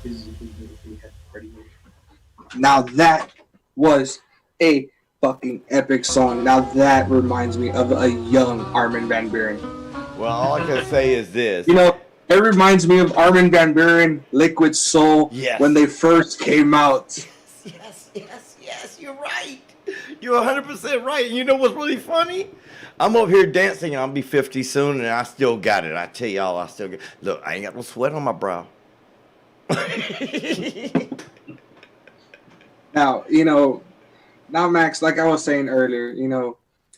physically had a party. Now that was a fucking epic song. Now that reminds me of a young Armin van Buuren. Well, all I can say is this. You know, it reminds me of Armin van Buuren, Liquid Soul, Yes. when they first came out. Yes, you're right. You're 100% right. And you know what's really funny? I'm over here dancing and I'll be 50 soon and I still got it. I tell y'all, I still got. Look, I ain't got no sweat on my brow. Now, Max, like I was saying earlier,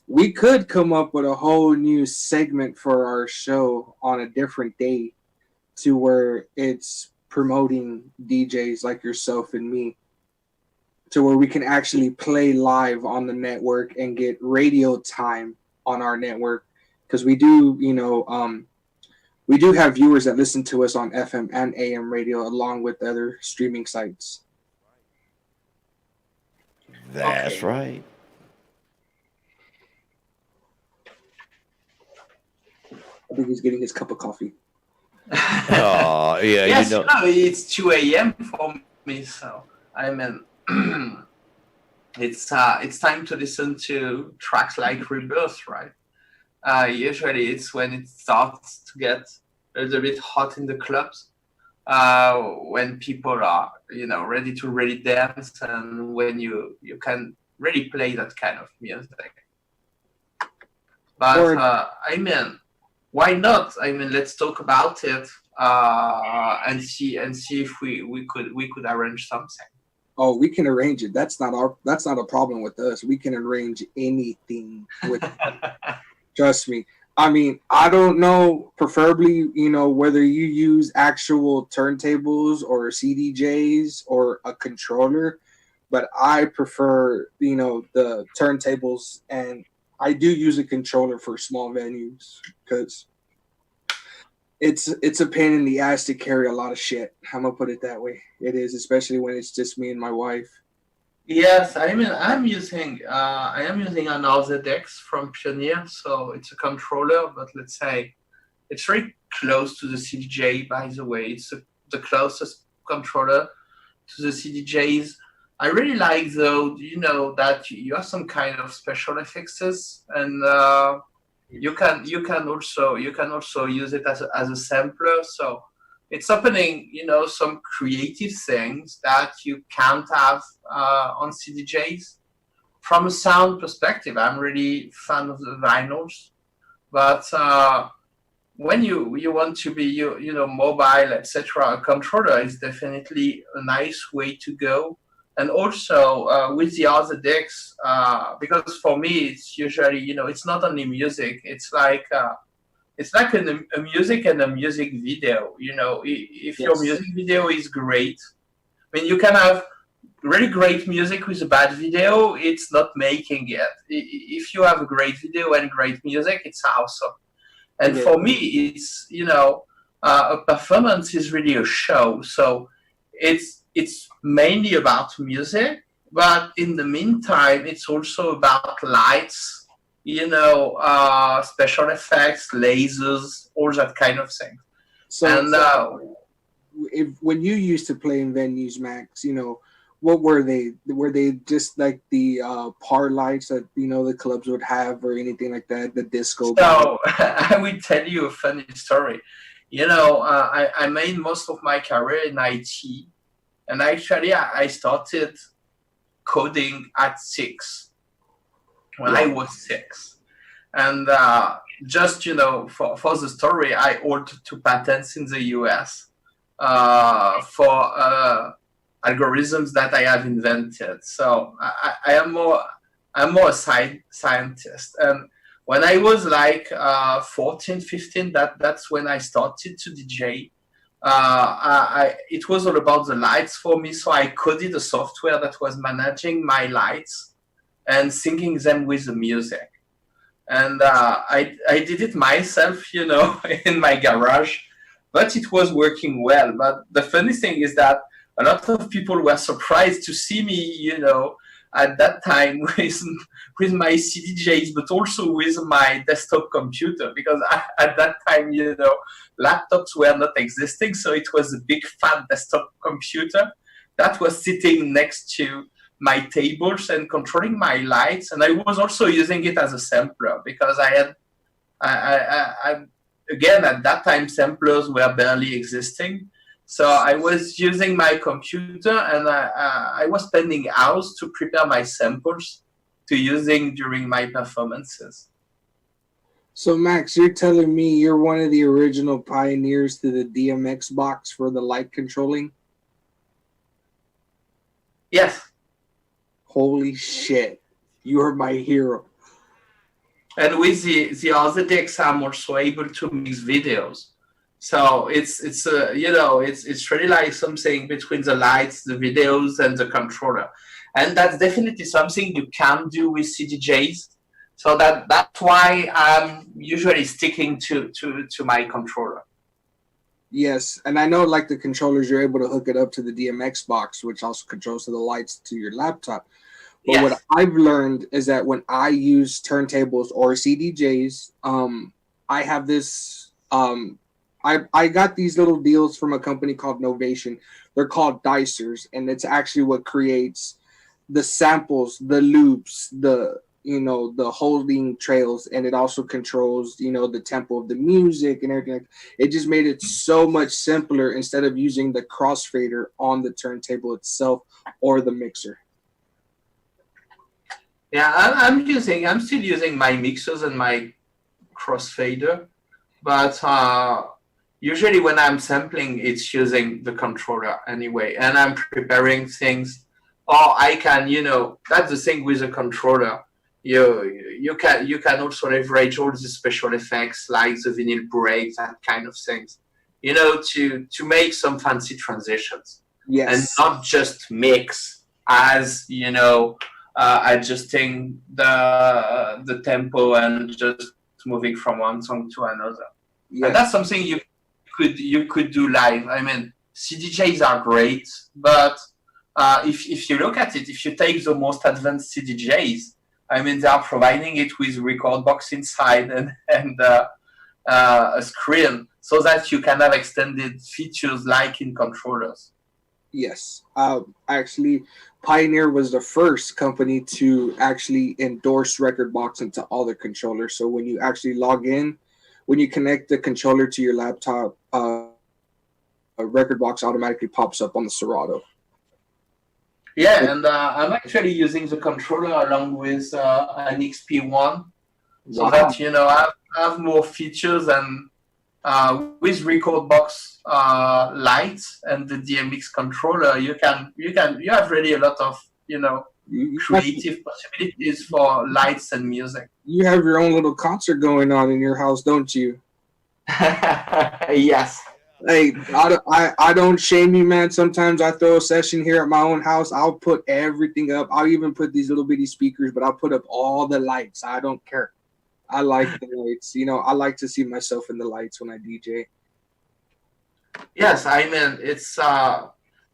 we could come up with a whole new segment for our show on a different day to where it's promoting DJs like yourself and me, to where we can actually play live on the network and get radio time on our network, because we do have viewers that listen to us on FM and AM radio along with other streaming sites. That's right. I think he's getting his cup of coffee. Oh, yeah. Yes, it's 2 a.m. for me, so it's time to listen to tracks like Rebirth, right? Usually it's when it starts to get a little bit hot in the clubs, when people are, ready to really dance, and when you can really play that kind of music. But why not? Let's talk about it and see if we could arrange something. Oh, we can arrange it. That's not a problem with us. We can arrange anything with trust me. I don't know, preferably, whether you use actual turntables or CDJs or a controller, but I prefer, the turntables, and I do use a controller for small venues because it's a pain in the ass to carry a lot of shit. I'm gonna put it that way. It is, especially when it's just me and my wife. Yes, I am using an RZX from Pioneer, so it's a controller, but let's say it's very close to the CDJ. By the way, it's the closest controller to the CDJs. I really like, though, that you have some kind of special effects, and you can also use it as a sampler. So it's opening, some creative things that you can't have on CDJs. From a sound perspective, I'm really fan of the vinyls, but when you want to be mobile, etc., a controller is definitely a nice way to go. And also with the RZX, because for me it's usually, it's not only music, it's like a music and a music video. If your music video is great, you can have really great music with a bad video, it's not making it. If you have a great video and great music, it's awesome. And for me, it's, a performance is really a show. So it's mainly about music, but in the meantime, it's also about lights, special effects, lasers, all that kind of thing. So, when you used to play in venues, Max, what were they? Were they just like the par lights that the clubs would have, or anything like that? The disco. So I will tell you a funny story. I made most of my career in IT, and actually I started coding at 6 when I was 6, and just for the story, I hold 2 patents in the US for algorithms that I have invented. So I'm more a scientist. And when I was like 14, 15, that's when I started to DJ. It was all about the lights for me. So I coded a software that was managing my lights and syncing them with the music. And I did it myself, in my garage, but it was working well. But the funny thing is that a lot of people were surprised to see me, at that time with my CDJs, but also with my desktop computer, because at that time, laptops were not existing, so it was a big fat desktop computer that was sitting next to my tables and controlling my lights, and I was also using it as a sampler because I again, at that time, samplers were barely existing. So I was using my computer, and I was spending hours to prepare my samples to using during my performances. So Max, you're telling me you're one of the original pioneers to the DMX box for the light controlling? Yes. Holy shit. You are my hero. And with the other decks, I'm also able to mix videos. So it's really like something between the lights, the videos, and the controller. And that's definitely something you can do with CDJs. So that's why I'm usually sticking to my controller. Yes, and I know like the controllers, you're able to hook it up to the DMX box, which also controls the lights to your laptop. But yes. What I've learned is that when I use turntables or CDJs, I have this. I got these little deals from a company called Novation. They're called dicers, and it's actually what creates the samples, the loops, the holding trails, and it also controls the tempo of the music and everything. It just made it so much simpler instead of using the crossfader on the turntable itself or the mixer. Yeah, I'm still using my mixers and my crossfader, but usually when I'm sampling, it's using the controller anyway, and I'm preparing things. Or I can, that's the thing with the controller. You can also leverage all the special effects like the vinyl break, that kind of things, to make some fancy transitions. Yes. And not just mix as adjusting the tempo and just moving from one song to another. Yes. And that's something you could do live. I mean, CDJs are great, but if you look at it, if you take the most advanced CDJs, I mean, they are providing it with record box inside and a screen so that you can have extended features like in controllers. Yes. Actually, Pioneer was the first company to actually endorse Rekordbox into all their controllers. So when you actually log in, when you connect the controller to your laptop, a Rekordbox automatically pops up on the Serato. Yeah, and I'm actually using the controller along with an XP1 so that, I have more features, and with Rekordbox lights and the DMX controller, you have really a lot of creative possibilities for lights and music. You have your own little concert going on in your house, don't you? Yes. Hey, I don't shame you, man. Sometimes I throw a session here at my own house. I'll put everything up. I'll even put these little bitty speakers, but I'll put up all the lights. I don't care. I like the lights. I like to see myself in the lights when I DJ. Yes, I mean, it's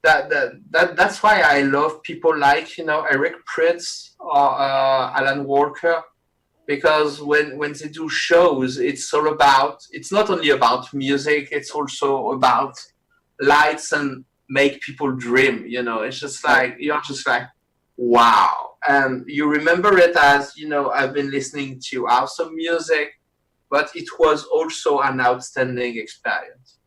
that's why I love people like Eric Pritz or Alan Walker, because when they do shows, it's not only about music, it's also about lights and make people dream. It's just like you're just like, wow. And you remember it as, I've been listening to awesome music, but it was also an outstanding experience.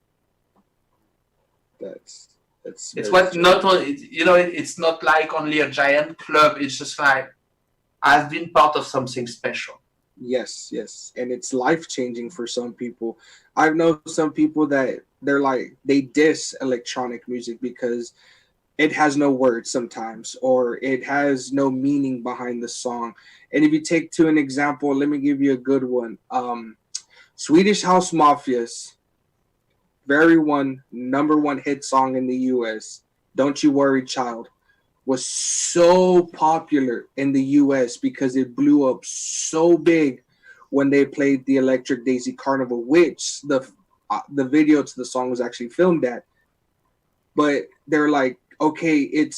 It's what true. Not only, it's not like only a giant club. It's just like, I've been part of something special. Yes. And it's life-changing for some people. I've known some people that they diss electronic music because it has no words sometimes, or it has no meaning behind the song. And if you take to an example, let me give you a good one. Swedish House Mafia's number one hit song in the US, Don't You Worry Child, was so popular in the US because it blew up so big when they played the Electric Daisy Carnival, which the video to the song was actually filmed at. But they're like, okay,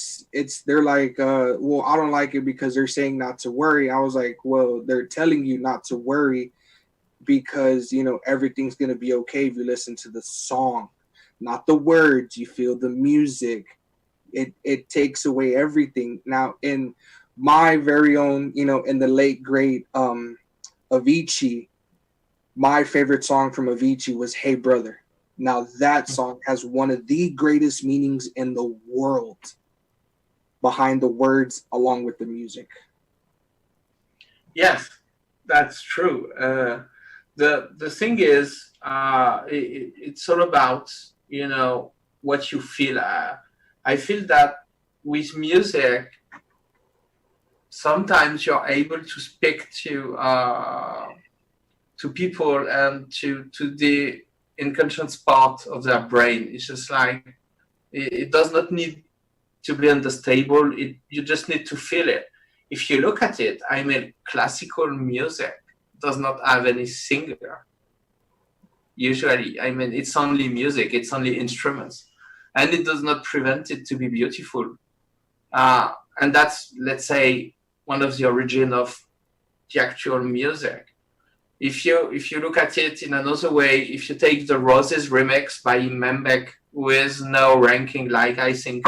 they're like, well, I don't like it because they're saying not to worry. I was like, well, they're telling you not to worry because, you know, everything's going to be okay if you listen to the song, not the words. You feel the music. It takes away everything. Now, in my very own, you know, in the late great Avicii, my favorite song from Avicii was Hey Brother. Now that song has one of the greatest meanings in the world behind the words along with the music. Yes, that's true. The thing is, it's all about, you know, what you feel. I feel that with music, sometimes you're able to speak to people and to the unconscious part of their brain. It's just like it does not need to be understandable. You just need to feel it. If you look at it, I mean, classical music does not have any singer. Usually, I mean, it's only music, it's only instruments, and it does not prevent it to be beautiful. And that's, let's say, one of the origin of the actual music. If you look at it in another way, if you take the Roses remix by Membek with no ranking, like I think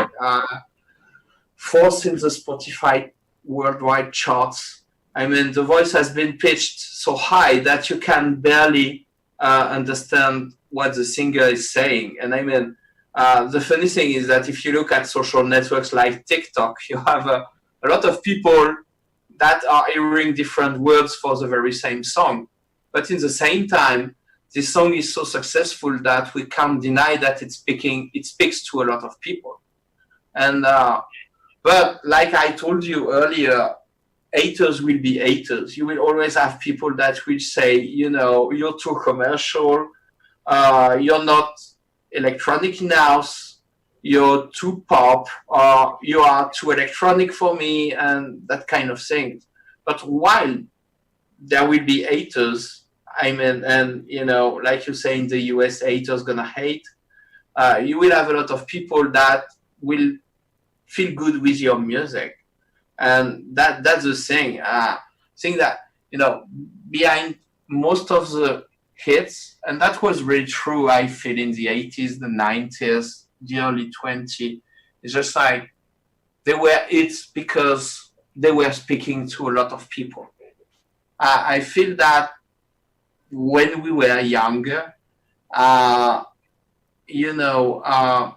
fourth in the Spotify worldwide charts, I mean, the voice has been pitched so high that you can barely understand what the singer is saying. And I mean, the funny thing is that if you look at social networks like TikTok, you have a lot of people that are hearing different words for the very same song. But in the same time, this song is so successful that we can't deny that it speaks to a lot of people. And but like I told you earlier, haters will be haters. You will always have people that will say, you know, you're too commercial, you're not electronic enough, you're too pop, or you are too electronic for me, and that kind of thing. But while there will be haters, I mean, and you know, like you say in the US, haters gonna hate. You will have a lot of people that will feel good with your music, and that's the thing. Thing that, you know, behind most of the hits, and that was really true. I feel in the 80s, the 90s, the early 20s. It's just like they were hits because they were speaking to a lot of people. I feel that when we were younger, you know,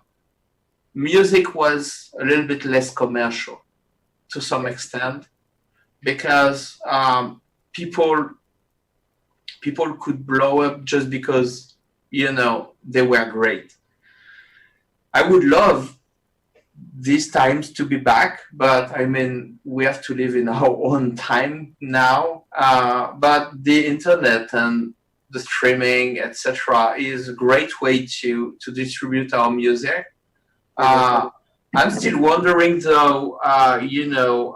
music was a little bit less commercial to some extent because people could blow up just because, you know, they were great. I would love these times to be back, but I mean, we have to live in our own time now. But the internet and the streaming, etc., is a great way to distribute our music. I'm still wondering, though, you know,